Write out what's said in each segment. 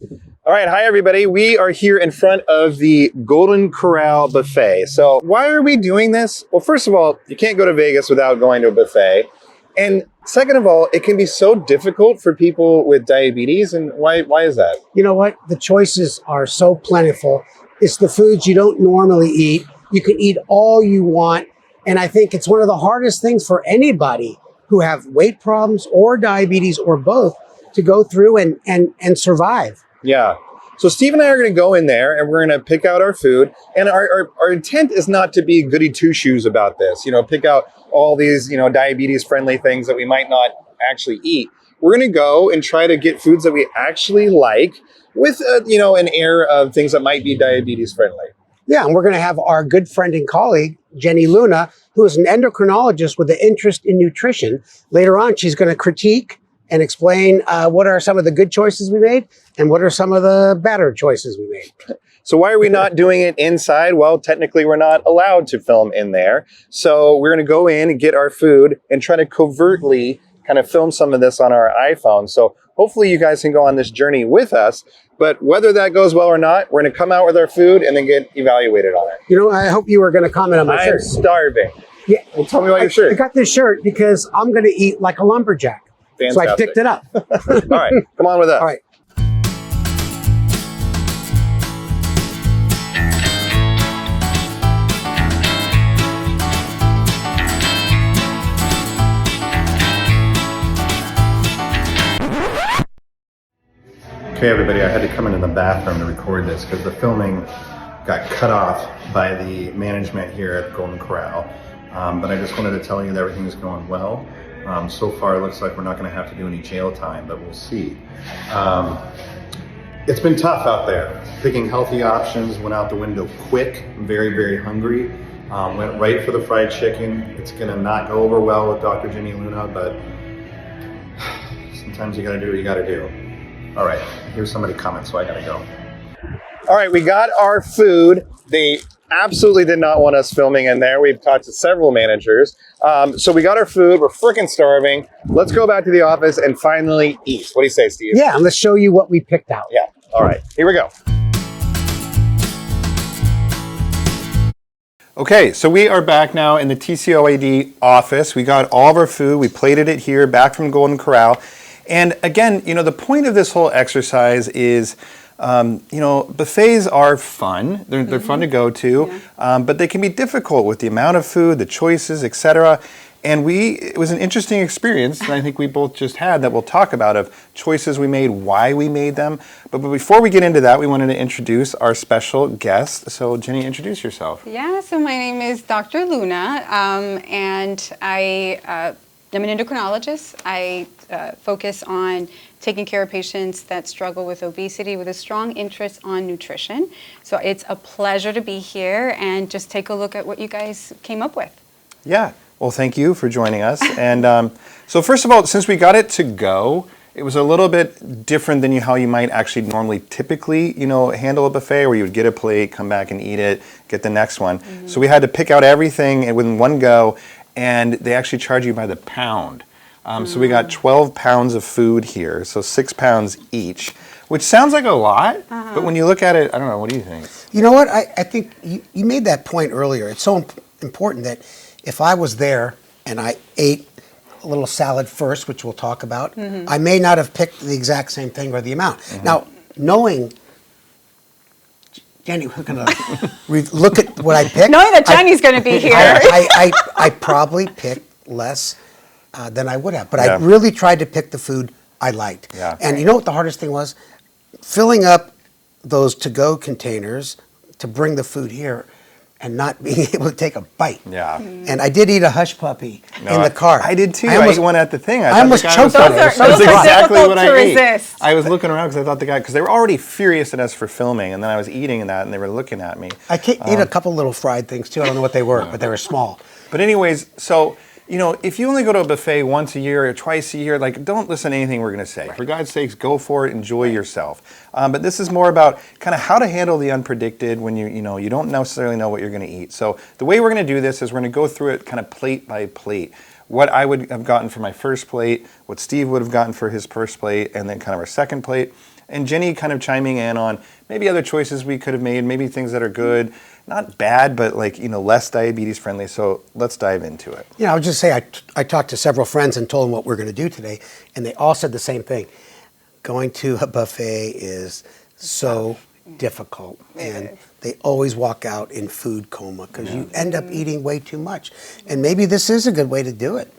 All right, hi everybody. We are here in front of the Golden Corral buffet. So why are we doing this? Well, first of all, you can't go to Vegas without going to a buffet. And second of all, it can be so difficult for people with diabetes. And why is that? You know what? The choices are so plentiful. It's the foods you don't normally eat. You can eat all you want. And I think it's one of the hardest things for anybody who have weight problems or diabetes or both to go through and survive. Yeah. So Steve and I are going to go in there and we're going to pick out our food. And our intent is not to be goody two shoes about this, pick out all these, diabetes friendly things that we might not actually eat. We're going to go and try to get foods that we actually like with, an air of things that might be diabetes friendly. Yeah, and we're going to have our good friend and colleague, Jenny Luna, who is an endocrinologist with an interest in nutrition. Later on, she's going to critique and explain what are some of the good choices we made and what are some of the better choices we made. So why are we not doing it inside? Well, technically we're not allowed to film in there. So we're going to go in and get our food and try to covertly kind of film some of this on our iPhone. So hopefully you guys can go on this journey with us. But whether that goes well or not, we're going to come out with our food and then get evaluated on it. I hope you were going to comment on my shirt. I'm starving. Yeah. Well, tell me about your shirt. I got this shirt because I'm going to eat like a lumberjack. Fantastic. So I picked it up. All right, come on with us. All right. Okay, everybody, I had to come into the bathroom to record this because the filming got cut off by the management here at Golden Corral. But I just wanted to tell you that everything's going well. So far, it looks like we're not going to have to do any jail time, but we'll see. It's been tough out there. Picking healthy options went out the window quick. I'm very, very hungry. Went right for the fried chicken. It's going to not go over well with Dr. Jenny Luna, but sometimes you got to do what you got to do. All right, here's somebody coming, so I got to go. All right, we got our food. They absolutely did not want us filming in there. We've talked to several managers. So we got our food. We're freaking starving. Let's go back to the office and finally eat. What do you say, Steve? Yeah, let's show you what we picked out. Yeah. All right, here we go. Okay, so we are back now in the TCOYD office. We got all of our food. We plated it here back from Golden Corral. And again, the point of this whole exercise is buffets are fun. They're fun to go to, but they can be difficult with the amount of food, the choices, etc. And it was an interesting experience that I think we both just had that we'll talk about of choices we made, why we made them. But before we get into that, we wanted to introduce our special guest. So Jenny, introduce yourself. Yeah, so my name is Dr. Luna, and I'm an endocrinologist. I focus on taking care of patients that struggle with obesity with a strong interest on nutrition. So it's a pleasure to be here and just take a look at what you guys came up with. Yeah, well, thank you for joining us. And so first of all, since we got it to go, it was a little bit different than how you might actually normally typically, handle a buffet where you would get a plate, come back and eat it, get the next one. Mm-hmm. So we had to pick out everything in one go, and they actually charge you by the pound. So we got 12 pounds of food here, so 6 pounds each, which sounds like a lot, but when you look at it, I don't know, what do you think? You know what, I think you made that point earlier. It's so important that if I was there and I ate a little salad first, which we'll talk about, I may not have picked the exact same thing or the amount. Now, knowing Jenny, we're going to look at what I picked. Knowing that Jenny's going to be here. I probably picked less than I would have. But I really tried to pick the food I liked. Yeah. And you know what the hardest thing was? Filling up those to-go containers to bring the food here and not being able to take a bite. Yeah. And I did eat a hush puppy in the car. I did too. I ate one at the thing. I almost choked on it. Those are exactly what difficult I to ate. resist. I was looking around because I thought because they were already furious at us for filming, and then I was eating that, and they were looking at me. I ate a couple little fried things too. I don't know what they were, but they were small. But anyways, so if you only go to a buffet once a year or twice a year, don't listen to anything we're going to say. Right. For God's sakes, go for it, enjoy yourself. But this is more about kind of how to handle the unpredicted when you don't necessarily know what you're going to eat. So the way we're going to do this is we're going to go through it kind of plate by plate. What I would have gotten for my first plate, what Steve would have gotten for his first plate, and then kind of our second plate. And Jenny kind of chiming in on maybe other choices we could have made, maybe things that are good, not bad, but like, less diabetes friendly. So let's dive into it. Yeah, I would just say I talked to several friends and told them what we're going to do today, and they all said the same thing. Going to a buffet is so difficult, and they always walk out in food coma because you end up eating way too much. And maybe this is a good way to do it.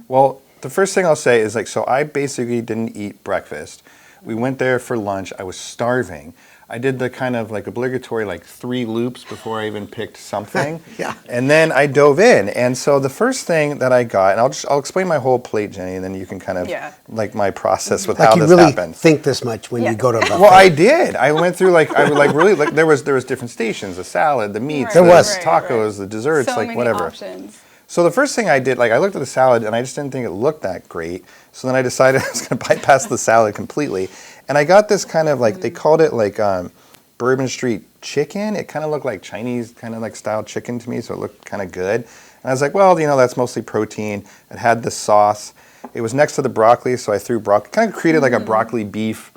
Well, the first thing I'll say is so I basically didn't eat breakfast. We went there for lunch. I was starving. I did the kind of obligatory 3 loops before I even picked something. Yeah. And then I dove in. And so the first thing that I got, and I'll explain my whole plate, Jenny, and then you can kind of my process with how You this really happened. think this much when you go to a buffet. Well, I did. I went through I would really there was different stations, the salad, the meats, There the was. tacos, the desserts, So many whatever. options. So the first thing I did, I looked at the salad and I just didn't think it looked that great. So then I decided I was going to bypass the salad completely. And I got this kind of they called it Bourbon Street chicken. It kind of looked like Chinese kind of style chicken to me, so it looked kind of good. And I was like, well, that's mostly protein. It had the sauce. It was next to the broccoli, so I threw broccoli. Kind of created a broccoli beef,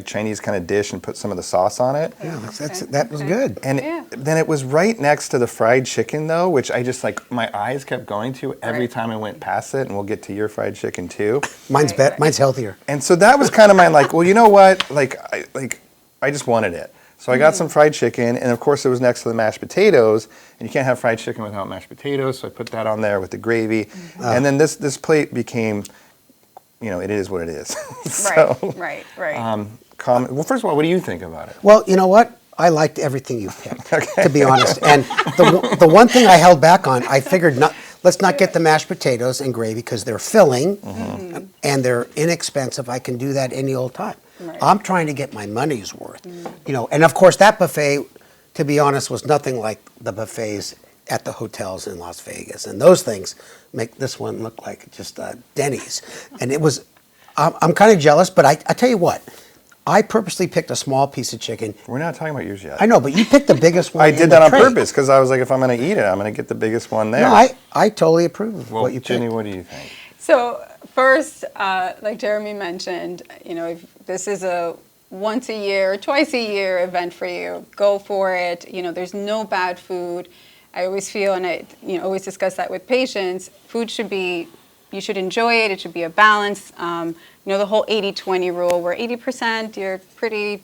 Chinese kind of dish, and put some of the sauce on it. Yeah, that was good. And then it was right next to the fried chicken, though, which I just my eyes kept going to every time I went past it. And we'll get to your fried chicken too. Mine's mine's healthier. And so that was kind of my well, you know what? I just wanted it. So I got some fried chicken, and of course it was next to the mashed potatoes, and you can't have fried chicken without mashed potatoes, so I put that on there with the gravy. And then this plate became, it is what it is. So, Right. well, first of all, what do you think about it? Well, you know what? I liked everything you picked, to be honest. And the one thing I held back on, I figured let's not get the mashed potatoes and gravy because they're filling and they're inexpensive. I can do that any old time. Right. I'm trying to get my money's worth, And of course, that buffet, to be honest, was nothing like the buffets at the hotels in Las Vegas. And those things make this one look like just Denny's. And it was, I'm kind of jealous, but I tell you what, I purposely picked a small piece of chicken. We're not talking about yours yet. I know, but you picked the biggest one. I in did the that on tray. purpose because I was if I'm going to eat it, I'm going to get the biggest one there. No, I totally approve of well, what you picked. Jenny, what do you think? So first, like Jeremy mentioned, if this is a once a year, twice a year event for you, go for it. There's no bad food. I always feel, and I always discuss that with patients, food should be, you should enjoy it. It should be a balance. The whole 80-20 rule, where 80% you're pretty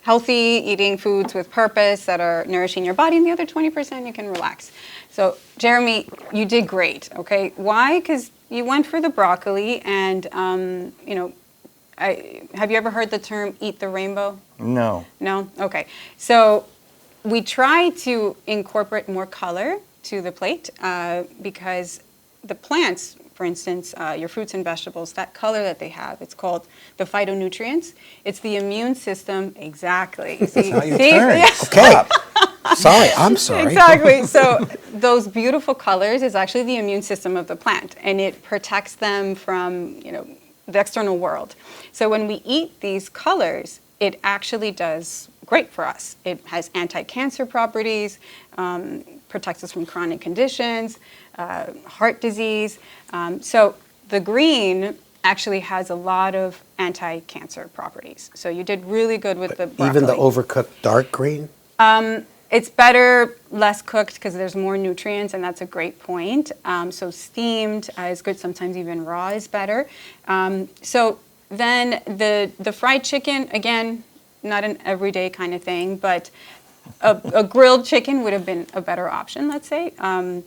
healthy, eating foods with purpose that are nourishing your body, and the other 20% you can relax. So Jeremy, you did great, okay? Why? Because you went for the broccoli, and have you ever heard the term "eat the rainbow"? No. No? Okay. So we try to incorporate more color to the plate because the plants, for instance, your fruits and vegetables, that color that they have, it's called the phytonutrients. It's the immune system. Exactly. That's how you See? turn. Yeah. Stop. Sorry, I'm sorry. Exactly. So those beautiful colors is actually the immune system of the plant, and it protects them from, the external world. So when we eat these colors, it actually does great for us. It has anti-cancer properties, protects us from chronic conditions, heart disease. So the green actually has a lot of anti-cancer properties. So you did really good with the broccoli. Even the overcooked dark green? It's better less cooked because there's more nutrients, and that's a great point. So steamed is good. Sometimes even raw is better. So then the fried chicken, again, not an everyday kind of thing, but a grilled chicken would have been a better option, let's say. And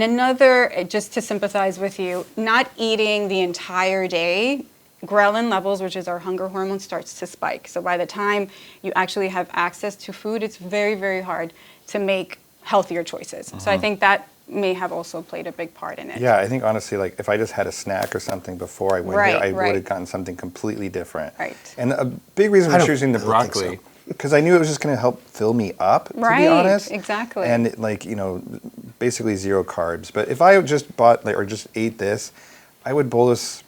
another, just to sympathize with you, not eating the entire day, ghrelin levels, which is our hunger hormone, starts to spike. So by the time you actually have access to food, it's very, very hard to make healthier choices. So I think that may have also played a big part in it. Yeah, I think honestly, if I just had a snack or something before I went here, I would have gotten something completely different. Right. And a big reason for choosing the I don't think broccoli, because I knew it was just going to help fill me up, to be honest. Exactly. And basically 0 carbs. But if I just bought or just ate this, I would bolus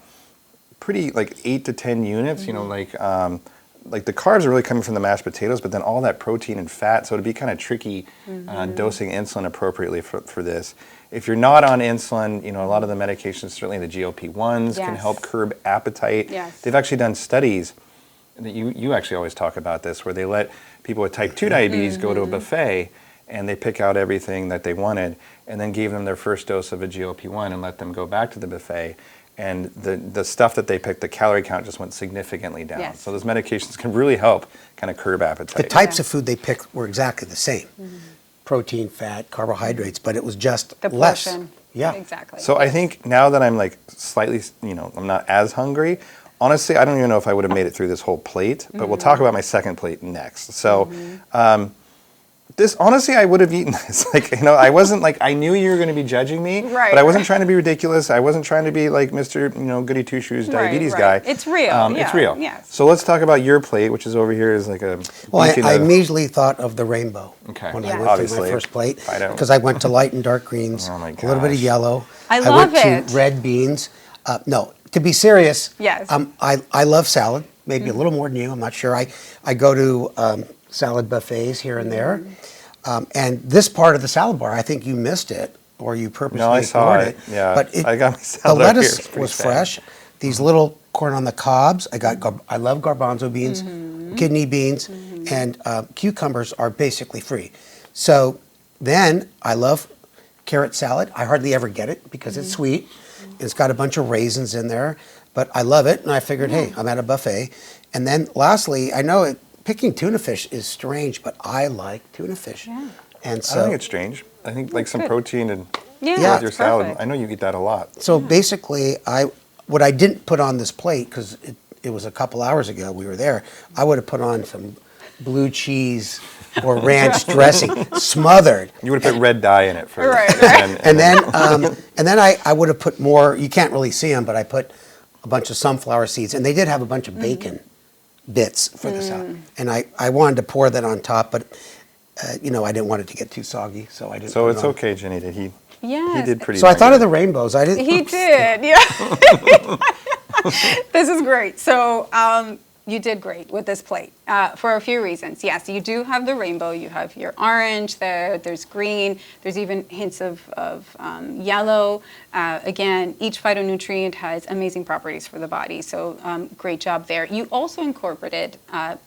pretty 8 to 10 units. The carbs are really coming from the mashed potatoes, but then all that protein and fat, so it'd be kind of tricky dosing insulin appropriately for this. If you're not on insulin, a lot of the medications, certainly the GLP-1s, can help curb appetite. Yes. They've actually done studies that you actually always talk about this, where they let people with type 2 diabetes go to a buffet and they pick out everything that they wanted and then gave them their first dose of a GLP-1 and let them go back to the buffet. And the stuff that they picked, the calorie count just went significantly down. Yes. So those medications can really help kind of curb appetite. The types of food they picked were exactly the same. Protein, fat, carbohydrates, but it was just The less. portion. Yeah. Exactly. So I think now that I'm like slightly, I'm not as hungry, honestly, I don't even know if I would have made it through this whole plate, but we'll talk about my second plate next. So this, honestly, I would have eaten this. I wasn't like, I knew you were going to be judging me, Right, but I wasn't right. trying to be ridiculous. I wasn't trying to be like Mr. Goody Two Shoes diabetes right. guy. It's real, It's yeah, real. yes. So let's talk about your plate, which is over here is like a. Well, beefy I nut- immediately thought of the rainbow Okay. when Yeah. I went Obviously. through my first plate I don't- because I went to light and dark greens, Oh my a little bit of gosh. yellow. I went love it. to red beans. No, to be serious, Yes. I love salad, maybe a little more than you. I'm not sure. I go to salad buffets here and there. And this part of the salad bar, I think you missed it or you purposely No, I saw ignored it. Yeah. But I got my the salad over here. lettuce It's pretty was fat. fresh. These little corn on the cobs. I love garbanzo beans, kidney beans, and cucumbers are basically free. So then I love carrot salad. I hardly ever get it because it's sweet. It's got a bunch of raisins in there, but I love it. And I figured, hey, I'm at a buffet. And then lastly, I know picking tuna fish is strange, but I like tuna fish. Yeah. And I don't so, think it's strange. I think like some good. protein and Yeah, with your it's salad. perfect. I know you eat that a lot. so basically, what I didn't put on this plate, because it was a couple hours ago we were there, I would have put on some blue cheese or ranch dressing, smothered. You would have put red dye in it first. Right, And then I would have put more. You can't really see them, but I put a bunch of sunflower seeds, and they did have a bunch of bacon bits for the salad. And I wanted to pour that on top, but I didn't want it to get too soggy, so I didn't. So put it it's on. okay, Jenny. That he Yes. did pretty. So I darn thought good. of the rainbows. I didn't. He did, yeah. This is great. So you did great with this plate for a few reasons. Yes, you do have the rainbow. You have your orange there. There's green. There's even hints of yellow. Again, each phytonutrient has amazing properties for the body. So great job there. You also incorporated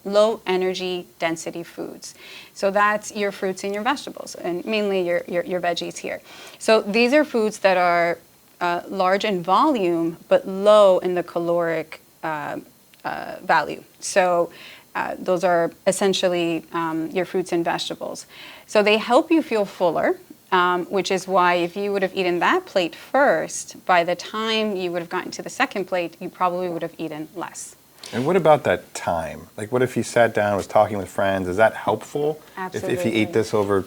low energy density foods. So that's your fruits and your vegetables, and mainly your veggies here. So these are foods that are large in volume, but low in the caloric value. So those are essentially your fruits and vegetables. So they help you feel fuller, which is why if you would have eaten that plate first, by the time you would have gotten to the second plate, you probably would have eaten less. And what about that time? Like, what if he sat down, was talking with friends? Is that helpful? If he Absolutely. ate this over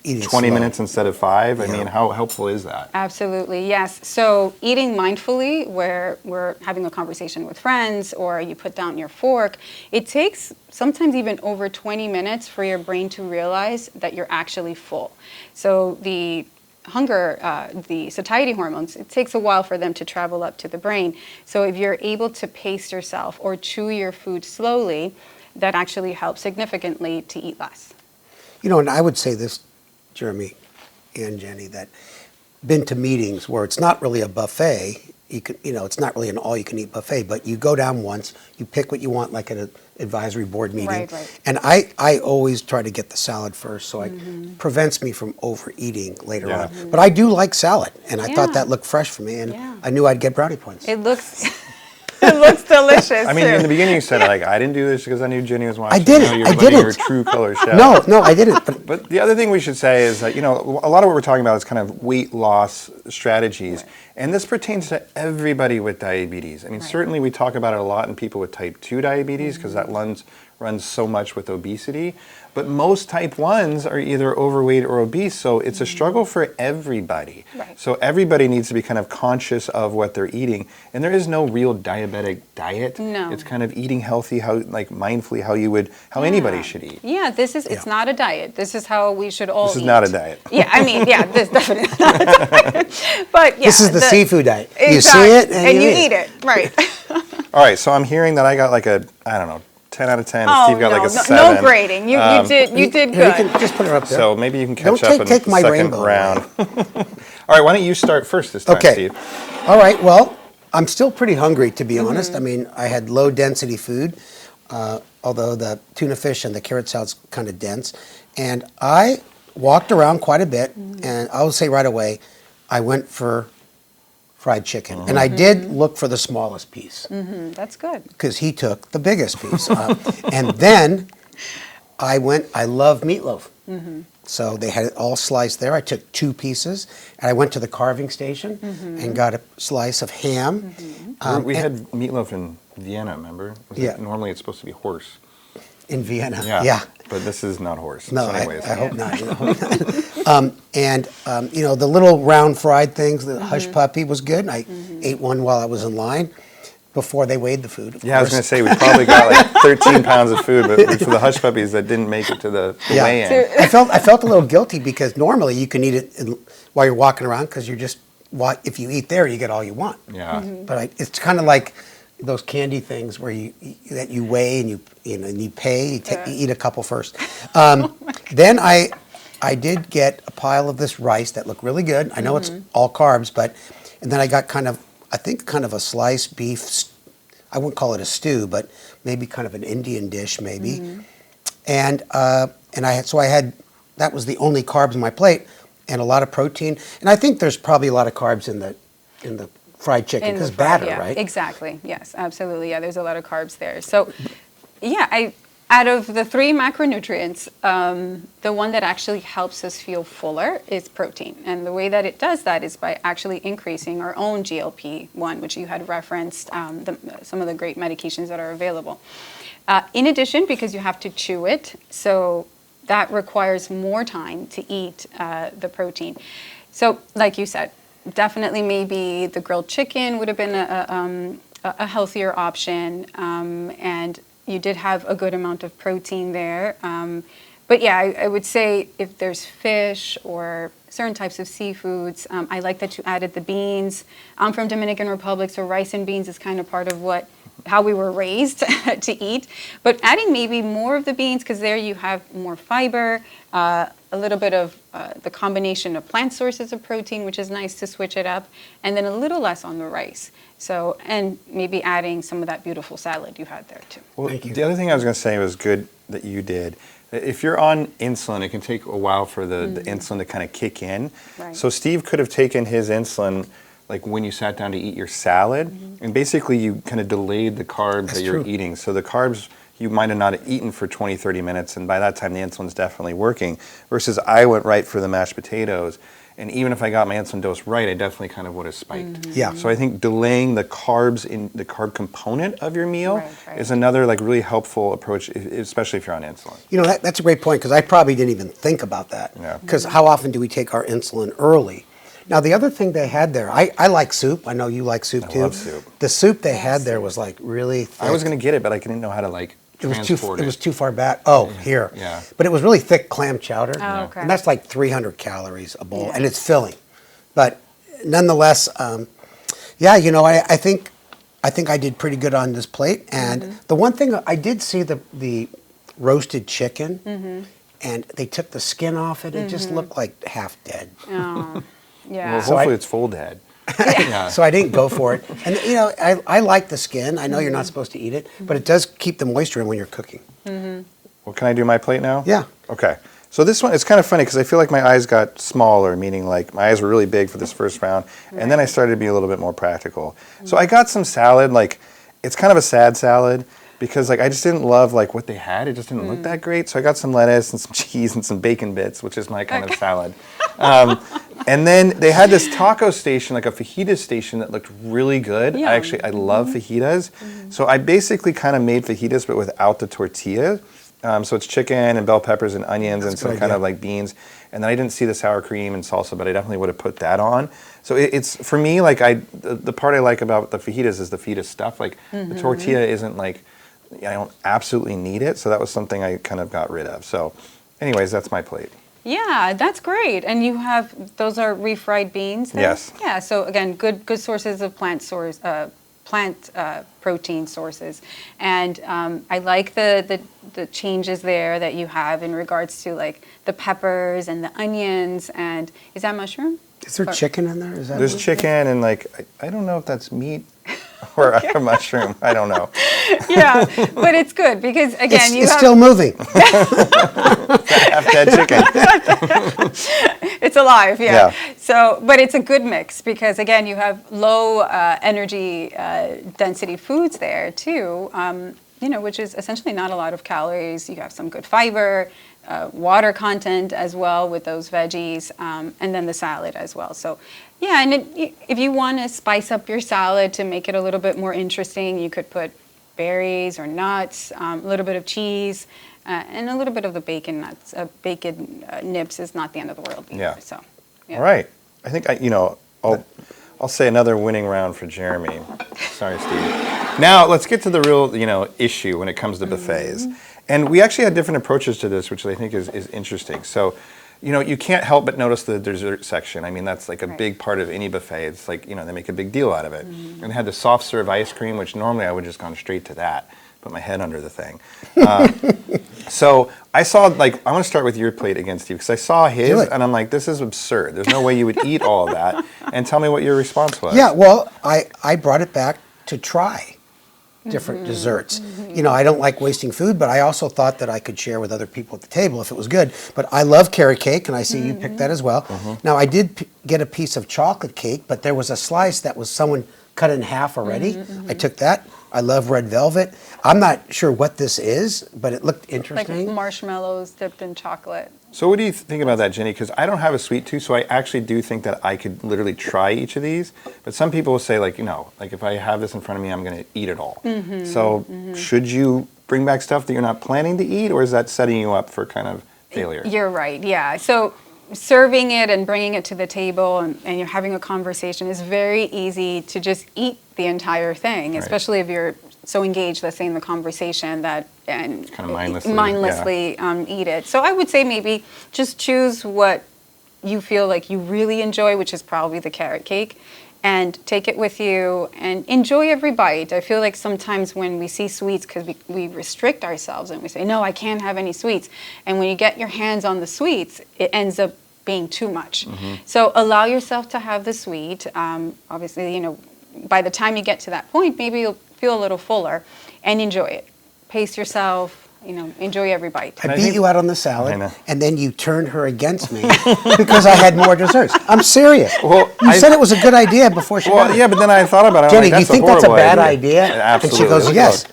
Eating 20 slow. minutes instead of 5, I Yeah. mean, how helpful is that? Absolutely, yes. So eating mindfully, where we're having a conversation with friends or you put down your fork, it takes sometimes even over 20 minutes for your brain to realize that you're actually full. So the hunger, the satiety hormones, it takes a while for them to travel up to the brain. So if you're able to pace yourself or chew your food slowly, that actually helps significantly to eat less. And I would say this, Jeremy and Jenny, that been to meetings where it's not really a buffet. It's not really an all-you-can-eat buffet, but you go down once, you pick what you want, like at an advisory board meeting. Right. And I always try to get the salad first, so it prevents me from overeating later Yeah. on. But I do like salad, and I thought Yeah. that looked fresh for me, and Yeah. I knew I'd get brownie points. It looks, it looks delicious. I mean, too. in the beginning you said, like, I didn't do this because I knew Jenny was watching. didn't. Now you're I letting didn't. Your true colors show. No, I didn't. But But the other thing we should say is that, a lot of what we're talking about is kind of weight loss strategies. Right. And this pertains to everybody with diabetes. I mean, Right. certainly we talk about it a lot in people with type 2 diabetes because that runs so much with obesity. But most type 1s are either overweight or obese, so it's a struggle for everybody. Right. So everybody needs to be kind of conscious of what they're eating. And there is no real diabetic diet. No. It's kind of eating healthy, mindfully how anybody should eat. Yeah, it's not a diet. This is how we should all This is eat. not a diet. Yeah, I mean, this definitely not a diet. But yeah. this is the seafood diet. You see Exactly. it, and you eat it. Right. All right, so I'm hearing that I got like a, I don't know, 10 out of 10. Oh, Steve got no, like a no, 7. no grading. You did Here, good. you can just put it up there. So maybe you can Don't catch up in take the my second rainbow round. All right, why don't you start first this time, Okay. Steve? All right. Well, I'm still pretty hungry, to be honest. I mean, I had low density food. although the tuna fish and the carrot salad's kind of dense. And I walked around quite a bit, and I will say right away, I went for fried chicken. And I did look for the smallest piece. That's good. Because he took the biggest piece. And then I love meatloaf. So they had it all sliced there. I took 2 pieces, and I went to the carving station and got a slice of ham. We had meatloaf in Vienna, remember? Normally it's supposed to be horse. In Vienna, yeah. But this is not horse. No, so anyways. I hope not. The little round fried things, the hush puppy was good. I ate one while I was in line before they weighed the food. Yeah, I was going to say, we probably got like 13 pounds of food, but for the hush puppies that didn't make it to the weigh-in. I felt a little guilty because normally you can eat it while you're walking around because if you eat there, you get all you want. Yeah. But it's kind of like those candy things where you weigh and you pay. You eat a couple first. Then I did get a pile of this rice that looked really good. I know it's all carbs, and then I got kind of a sliced beef. I wouldn't call it a stew, but maybe kind of an Indian dish, maybe. And I had that was the only carbs in my plate, and a lot of protein. And I think there's probably a lot of carbs in the fried chicken because batter, right? Exactly. Yes, absolutely. Yeah, there's a lot of carbs there. So, yeah, out of the 3 macronutrients, the one that actually helps us feel fuller is protein. And the way that it does that is by actually increasing our own GLP-1, which you had referenced, some of the great medications that are available. In addition, because you have to chew it, so that requires more time to eat the protein. So, like you said, definitely maybe the grilled chicken would have been a healthier option, and you did have a good amount of protein there. But yeah, I would say if there's fish or certain types of seafoods, I like that you added the beans. I'm from Dominican Republic, so rice and beans is kind of part of how we were raised to eat. But adding maybe more of the beans, because there you have more fiber, a little bit of the combination of plant sources of protein, which is nice to switch it up, and then a little less on the rice. So, and maybe adding some of that beautiful salad you had there too. Well, the other thing I was going to say was good that you did. If you're on insulin, it can take a while for the insulin to kind of kick in. Right. So Steve could have taken his insulin like when you sat down to eat your salad, and basically you kind of delayed the carbs that you're eating. So the carbs you might have not eaten for 20, 30 minutes, and by that time the insulin's definitely working, versus I went right for the mashed potatoes. And even if I got my insulin dose right, I definitely kind of would have spiked. Yeah. So I think delaying the carbs in the carb component of your meal is another like really helpful approach, especially if you're on insulin. You know, that's a great point because I probably didn't even think about that. Yeah. Because how often do we take our insulin early? Now, the other thing they had there, I like soup. I know you like soup too. I love soup. The soup they had there was like really thick. I was going to get it, but I didn't know how to like transport it. It was too far back. Oh, here. Yeah. But it was really thick clam chowder. Oh, okay. And that's like 300 calories a bowl, and it's filling. But nonetheless, I think I did pretty good on this plate. And the one thing I did see the roasted chicken, and they took the skin off it. It just looked like half dead. Oh, yeah. Well, hopefully it's full dead. Yeah. So I didn't go for it. And I like the skin. I know you're not supposed to eat it, but it does keep the moisture in when you're cooking. Well, can I do my plate now? Yeah. Okay. So this one, it's kind of funny because I feel like my eyes got smaller, meaning like my eyes were really big for this first round, and then I started to be a little bit more practical. So I got some salad, like it's kind of a sad salad because like I just didn't love like what they had. It just didn't look that great. So I got some lettuce and some cheese and some bacon bits, which is my kind of salad. And then they had this taco station, like a fajita station that looked really good. Yeah. I love fajitas. So I basically kind of made fajitas but without the tortilla. So it's chicken and bell peppers and onions and some kind of like beans. And then I didn't see the sour cream and salsa, but I definitely would have put that on. So it's for me, like the part I like about the fajitas is the fajita stuff. Like the tortilla isn't like, I don't absolutely need it. So that was something I kind of got rid of. So anyways, that's my plate. Yeah, that's great. And you have, those are refried beans there? Yes. Yeah, so again, good sources of plant protein sources. And I like the changes there that you have in regards to like the peppers and the onions. And is that mushroom? Is there chicken in there? There's chicken and like, I don't know if that's meat or a mushroom. I don't know. Yeah, but it's good because again, It's still moving. Half-dead chicken. it's alive. Yeah. Yeah. So, but it's a good mix because again, you have low energy density foods there too. Which is essentially not a lot of calories. You have some good fiber, water content as well with those veggies, and then the salad as well. So, yeah, and if you want to spice up your salad to make it a little bit more interesting, you could put berries or nuts, a little bit of cheese, and a little bit of the bacon nuts. Bacon nibs is not the end of the world either. Yeah. So, yeah. All right. I think I'll say another winning round for Jeremy. Sorry, Steve. Now let's get to the real, issue when it comes to buffets. And we actually had different approaches to this, which I think is interesting. So, you can't help but notice the dessert section. I mean, that's like a big part of any buffet. It's like, they make a big deal out of it. And they had the soft serve ice cream, which normally I would have just gone straight to that, put my head under the thing. So I saw, I want to start with your plate again, Steve, because I saw his, and I'm like, this is absurd. There's no way you would eat all of that. And tell me what your response was. Yeah, well, I brought it back to try different desserts. I don't like wasting food, but I also thought that I could share with other people at the table if it was good. But I love carrot cake, and I see you picked that as well. Now, I did get a piece of chocolate cake, but there was a slice that was someone cut in half already. I took that. I love red velvet. I'm not sure what this is, but it looked interesting. Like marshmallows dipped in chocolate. So what do you think about that, Jenny? Because I don't have a sweet tooth, so I actually do think that I could literally try each of these. But some people will say, if I have this in front of me, I'm going to eat it all. So should you bring back stuff that you're not planning to eat, or is that setting you up for kind of failure? You're right, yeah. So serving it and bringing it to the table and you're having a conversation is very easy to just eat the entire thing, especially if you're so engaged, let's say, in the conversation that and kind of mindlessly eat it. So I would say maybe just choose what you feel like you really enjoy, which is probably the carrot cake, and take it with you and enjoy every bite. I feel like sometimes when we see sweets, because we restrict ourselves and we say, no, I can't have any sweets. And when you get your hands on the sweets, it ends up being too much. So allow yourself to have the sweet. Obviously, by the time you get to that point, maybe you'll feel a little fuller and enjoy it. Pace yourself, enjoy every bite. I beat you out on the salad, and then you turned her against me because I had more desserts. I'm serious. Well, you said it was a good idea before she got it. Yeah, but then I thought about it. Jenny, do you think that's a bad idea? Absolutely. And she goes, yes.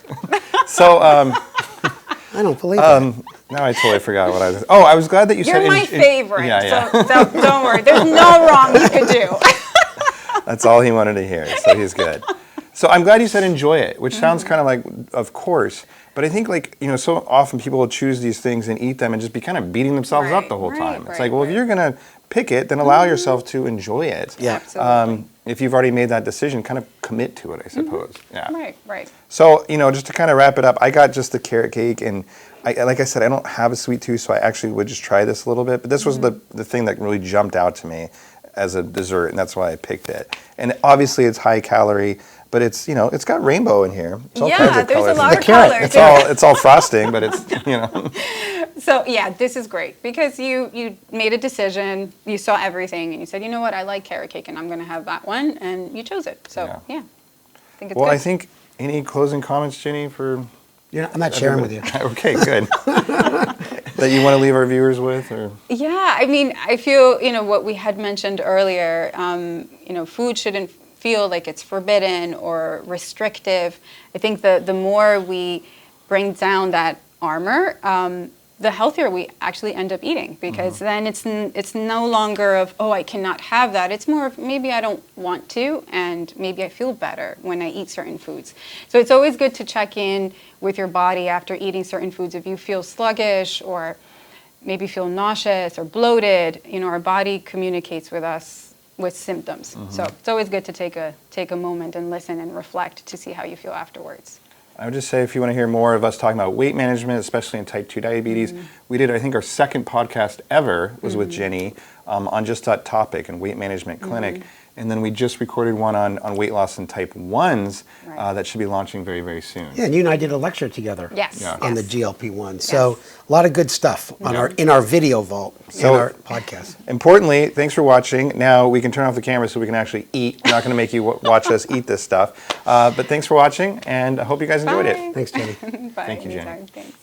So, I don't believe it. now I totally forgot what I was. Oh, I was glad that you said. You're my favorite. Yeah. So don't worry. There's no wrong you could do. That's all he wanted to hear, so he's good. So I'm glad you said enjoy it, which sounds kind of like, of course, but I think so often people will choose these things and eat them and just be kind of beating themselves up the whole time. It's if you're going to pick it, then allow yourself to enjoy it. Yeah. Absolutely. If you've already made that decision, kind of commit to it, I suppose. Yeah. Right. So, just to kind of wrap it up, I got just the carrot cake, and like I said, I don't have a sweet tooth, so I actually would just try this a little bit, but this was the thing that really jumped out to me as a dessert, and that's why I picked it. And obviously it's high calorie, but it's it's got rainbow in here. It's all kinds of there's colors. a lot of It's colors. it's all frosting, but it's So yeah, this is great because you made a decision, you saw everything, and you said, you know what, I like carrot cake, and I'm going to have that one, and you chose it. So yeah, I think it's good. I think any closing comments, Jenny, for? I'm not sharing with you. Okay, good. That you want to leave our viewers with, or? Yeah, I mean, I feel what we had mentioned earlier. Food shouldn't feel like it's forbidden or restrictive. I think the more we bring down that armor, the healthier we actually end up eating, because then it's no longer of, oh, I cannot have that. It's more of, maybe I don't want to, and maybe I feel better when I eat certain foods. So it's always good to check in with your body after eating certain foods. If you feel sluggish or maybe feel nauseous or bloated, our body communicates with us with symptoms. So it's always good to take a moment and listen and reflect to see how you feel afterwards. I would just say, if you want to hear more of us talking about weight management, especially in type 2 diabetes, we did, I think, our second podcast ever was with Jenny on just that topic and weight management clinic. And then we just recorded one on weight loss in type 1s Right. that should be launching very, very soon. Yeah, and you and I did a lecture together. Yes. Yeah. On the yes. GLP-1. So a lot of good stuff on in our video vault, So- in our podcast. Importantly, thanks for watching. Now we can turn off the camera so we can actually eat. I'm not going to make you watch us eat this stuff. But thanks for watching, and I hope you guys enjoyed it. Bye. Thanks, Jenny. Bye. Thank you, Jenny. Anytime. Thanks.